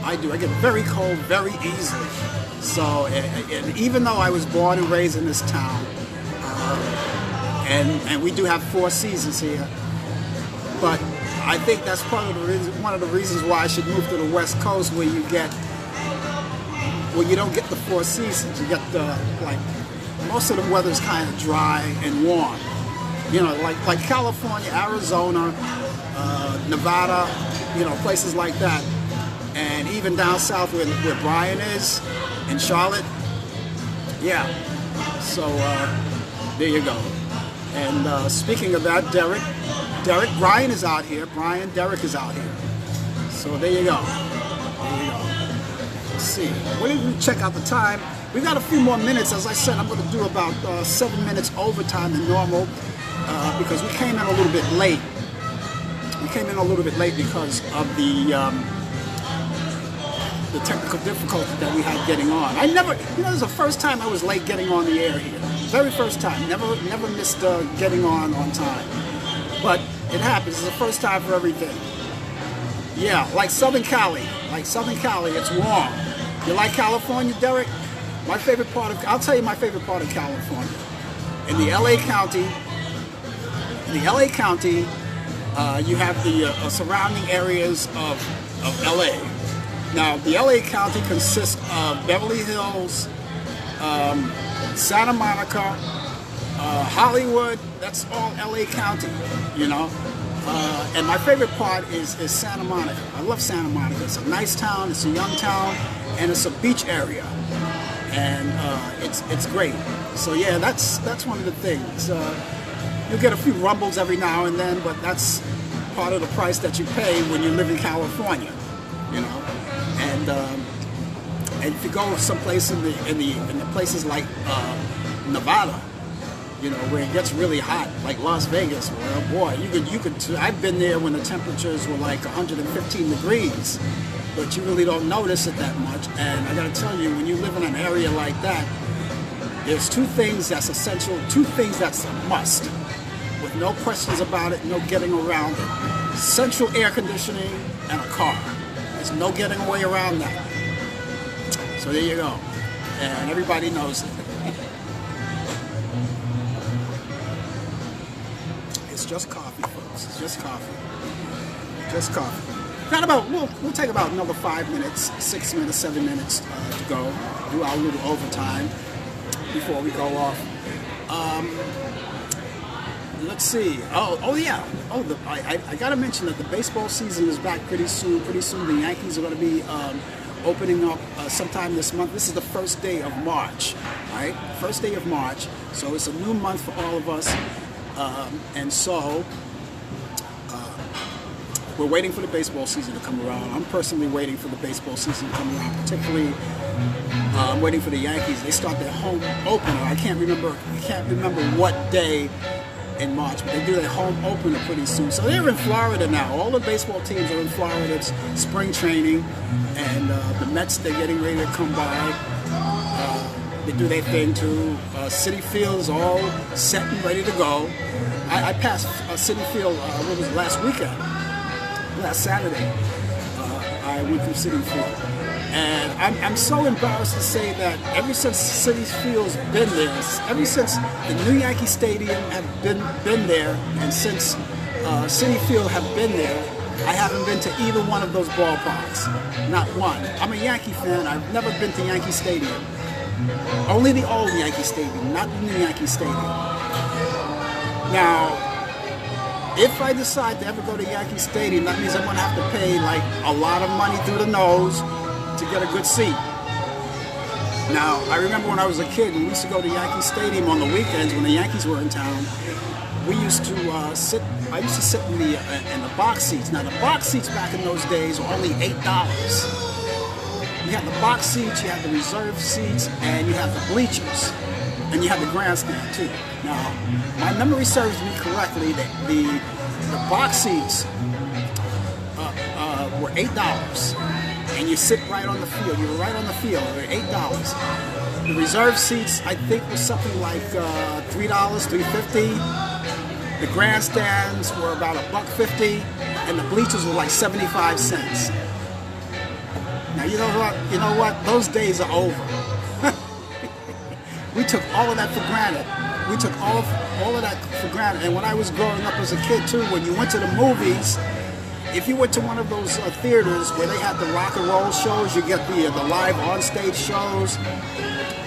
I get very cold very easily. So, and even though I was born and raised in this town, and we do have 4 seasons here, but I think that's part of the reason, one of the reasons why I should move to the West Coast, where you don't get the 4 seasons. You get like most of the weather's kind of dry and warm. You know, like California, Arizona, Nevada, you know, places like that, and even down south where Brian is, in Charlotte. Yeah. So there you go. And speaking of that, Derek, Brian is out here. Derek is out here. So there you go. Let's see. We're going to check out the time. We got a few more minutes. As I said, I'm going to do about 7 minutes overtime than normal because we came in a little bit late. We came in a little bit late because of the technical difficulty that we had getting on. I never, you know, this is the first time I was late getting on the air here. Very first time. Never missed getting on time. But it happens. It's the first time for everything. Yeah, like Southern Cali. It's warm. You like California, Derek? My favorite part of, I'll tell you my favorite part of California. In the LA County, you have the surrounding areas of LA. Now, the LA County consists of Beverly Hills, Santa Monica, Hollywood. That's all LA County, you know. And my favorite part is Santa Monica. I love Santa Monica. It's a nice town, it's a young town, and it's a beach area. And it's great. So yeah, that's one of the things. You'll get a few rumbles every now and then, but that's part of the price that you pay when you live in California, you know. And if you go someplace in the places like Nevada, you know, where it gets really hot, like Las Vegas, well, boy, you could. I've been there when the temperatures were like 115 degrees, but you really don't notice it that much. And I got to tell you, when you live in an area like that, there's 2 things that's essential, 2 things that's a must, with no questions about it, no getting around it: central air conditioning and a car. There's no getting away around that. So there you go, and everybody knows it. It's just coffee, folks. It's just coffee. Just coffee. We'll take about another 5 minutes, 6 minutes, 7 minutes to go. Do our little overtime before we go off. Let's see. Oh yeah. I got to mention that the baseball season is back pretty soon. Pretty soon the Yankees are going to be opening up sometime this month. This is the first day of March, right? First day of March. So it's a new month for all of us. And so we're waiting for the baseball season to come around. I'm personally waiting for the baseball season to come around, particularly I'm waiting for the Yankees. They start their home opener. I can't remember what day in March, but they do their home opener pretty soon. So they're in Florida now. All the baseball teams are in Florida. It's spring training, and the Mets, they're getting ready to come by. They do their thing too. Citi Field is all set and ready to go. I passed Citi Field last weekend, last Saturday. I went through Citi Field. And I'm so embarrassed to say that ever since Citi Field's been there, ever since the new Yankee Stadium have been there, and since Citi Field have been there, I haven't been to either one of those ballparks. Not one. I'm a Yankee fan. I've never been to Yankee Stadium. Only the old Yankee Stadium, not the new Yankee Stadium. Now, if I decide to ever go to Yankee Stadium, that means I'm going to have to pay like a lot of money through the nose to get a good seat. Now, I remember when I was a kid, we used to go to Yankee Stadium on the weekends when the Yankees were in town. We used to sit. I used to sit in the box seats. Now, the box seats back in those days were only $8. You had the box seats, you had the reserve seats, and you had the bleachers, and you had the grandstand too. Now, my memory serves me correctly that the box seats were $8. And you sit right on the field. You were right on the field. They were $8. The reserve seats, I think, was something like $3, $3.50. The grandstands were about $1.50, and the bleachers were like 75 cents. Now you know what? Those days are over. We took all of that for granted. We took all of that for granted. And when I was growing up as a kid too, when you went to the movies. If you went to one of those theaters where they had the rock and roll shows, you get the live on-stage shows,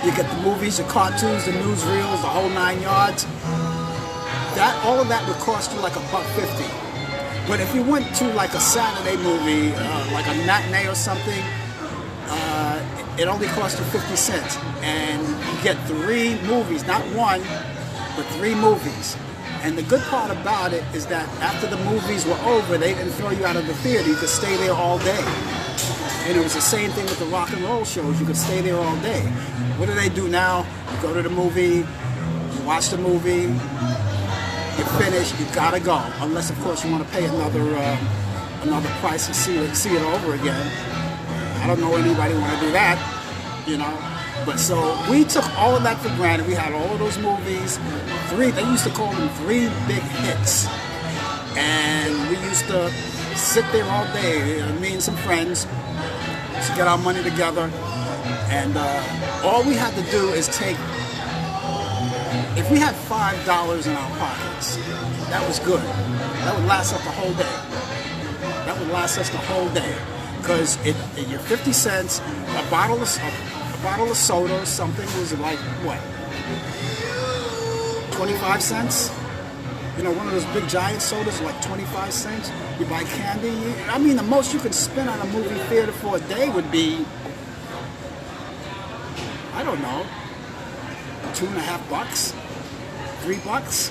you get the movies, the cartoons, the newsreels, the whole 9 yards. All of that would cost you like $1.50. But if you went to like a Saturday movie, like a matinee or something, it only cost you 50 cents. And you get 3 movies, not one, but 3 movies. And the good part about it is that after the movies were over, they didn't throw you out of the theater. You could stay there all day. And it was the same thing with the rock and roll shows. You could stay there all day. What do they do now? You go to the movie, you watch the movie, you finish, you gotta go. Unless, of course, you want to pay another price to see it over again. I don't know anybody want to do that, you know. But so we took all of that for granted. We had all of those movies. They used to call them 3 big hits. And we used to sit there all day, me and some friends, to get our money together. And all we had to do is take, if we had $5 in our pockets, that was good. That would last us the whole day. That would last us the whole day. Because your 50 cents, a bottle of soda or something was like, what, 25 cents? You know, one of those big giant sodas, like 25 cents. You buy candy. I mean, the most you could spend on a movie theater for a day would be, I don't know, $2.50, $3,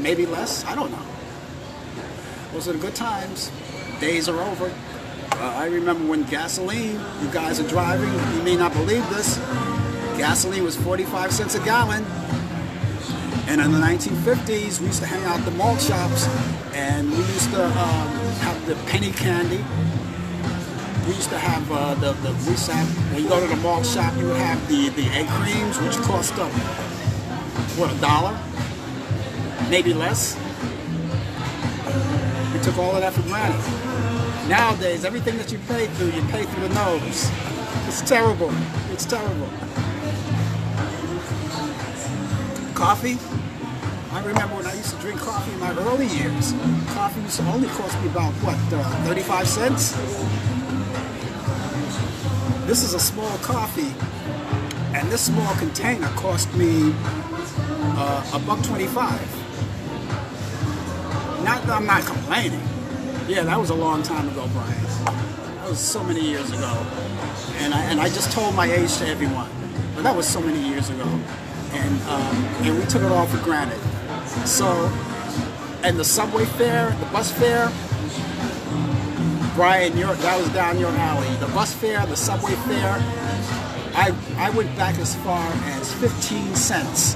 maybe less. I don't know. Those are the good times. Days are over. I remember when gasoline, you guys are driving, you may not believe this, gasoline was 45 cents a gallon. And in the 1950s, we used to hang out at the malt shops, and we used to have the penny candy. We used to have when you go to the malt shop, you would have the egg creams, which cost what, $1? Maybe less. We took all of that for granted. Nowadays, everything that you pay through the nose. It's terrible. It's terrible. Coffee? I remember when I used to drink coffee in my early years. Coffee used to only cost me about, what, 35 cents? This is a small coffee, and this small container cost me $1.25. Not that I'm not complaining. Yeah, that was a long time ago, Brian. That was so many years ago, and I just told my age to everyone, but that was so many years ago, and we took it all for granted. So, and the subway fare, the bus fare, Brian, that was down your alley. The bus fare, the subway fare, I went back as far as 15 cents.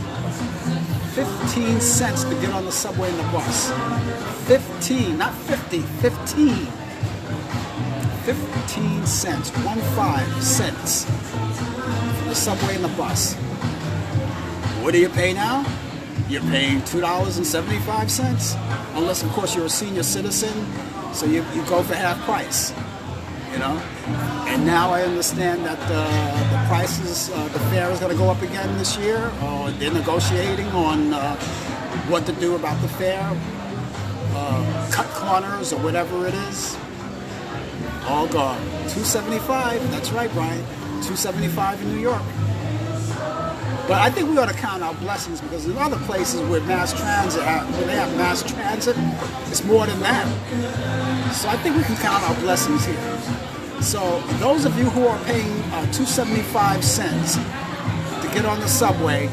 15 cents to get on the subway and the bus. 15, not 50, 15. 15 cents, 15 cents for the subway and the bus. What do you pay now? You're paying $2.75, unless of course you're a senior citizen, so you go for half price, you know. And now I understand that the prices, the fare is going to go up again this year, or they're negotiating on what to do about the fare, cut corners or whatever it is. All gone. $2.75. That's right, Brian. $2.75 in New York. But I think we ought to count our blessings, because in other places where mass transit, when they have mass transit, it's more than that. So I think we can count our blessings here. So those of you who are paying $2.75 to get on the subway,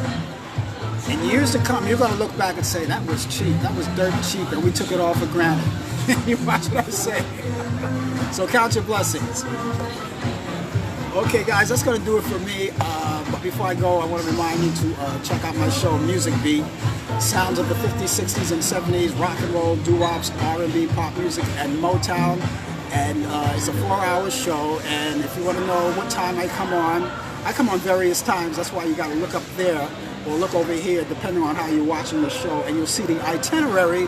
in years to come, you're going to look back and say, that was cheap. That was dirt cheap, and we took it all for granted. You watch what I say. So count your blessings. Okay, guys, that's going to do it for me. But before I go, I want to remind you to check out my show, Music Beat. Sounds of the 50s, 60s, and 70s, rock and roll, doo-wops, R&B, pop music, and Motown. And it's a 4-hour show. And if you want to know what time I come on various times. That's why you got to look up there or look over here, depending on how you're watching the show. And you'll see the itinerary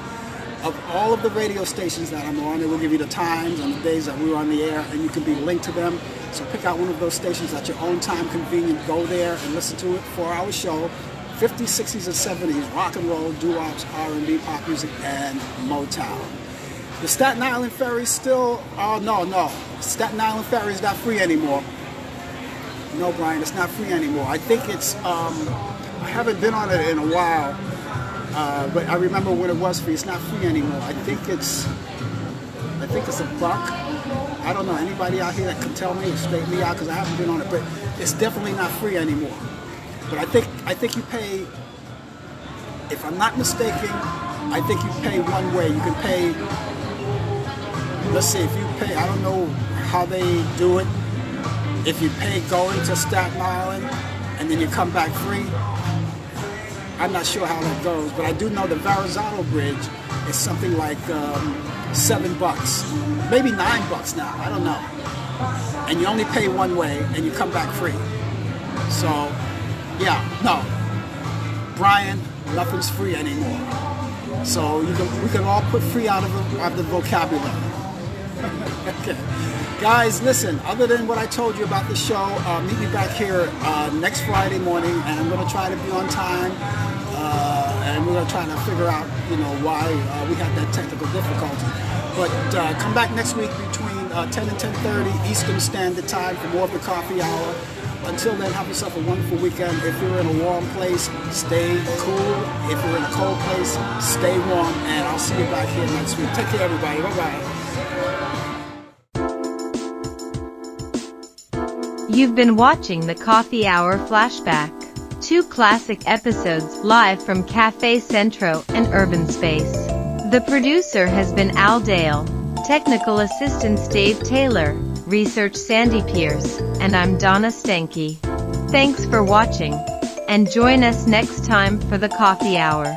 of all of the radio stations that I'm on. It will give you the times and the days that we're on the air, and you can be linked to them. So pick out one of those stations at your own time convenient. Go there and listen to it. 4-hour show. 50s, 60s, and 70s, rock and roll, doo-wops, R&B, pop music, and Motown. The Staten Island Ferry still, no. Staten Island Ferry is not free anymore. No, Brian, it's not free anymore. I think it's, I haven't been on it in a while, but I remember when it was free. It's not free anymore. I think it's $1. I don't know, anybody out here that can tell me or straighten me out, because I haven't been on it, but it's definitely not free anymore. But I think you pay, if I'm not mistaken, I think you pay one way. You can pay, let's see, if you pay, I don't know how they do it, if you pay going to Staten Island and then you come back free. I'm not sure how that goes, but I do know the Verrazano Bridge is something like $7, maybe $9 now, I don't know. And you only pay one way and you come back free. So, yeah, no, Brian, nothing's free anymore. So we can all put free out of the vocabulary. Okay. Guys, listen, other than what I told you about the show, meet me back here next Friday morning, and I'm going to try to be on time, and we're going to try to figure out, why we had that technical difficulty. But come back next week between 10 and 10:30 Eastern Standard Time for more of the coffee hour. Until then, have yourself a wonderful weekend. If you're in a warm place, stay cool. If you're in a cold place, stay warm, and I'll see you back here next week. Take care, everybody. Bye-bye. You've been watching the Coffee Hour Flashback. 2 classic episodes live from Cafe Centro and Urban Space. The producer has been Al Dale. Technical assistants Dave Taylor. Research Sandy Pierce. And I'm Donna Stenke. Thanks for watching. And join us next time for the Coffee Hour.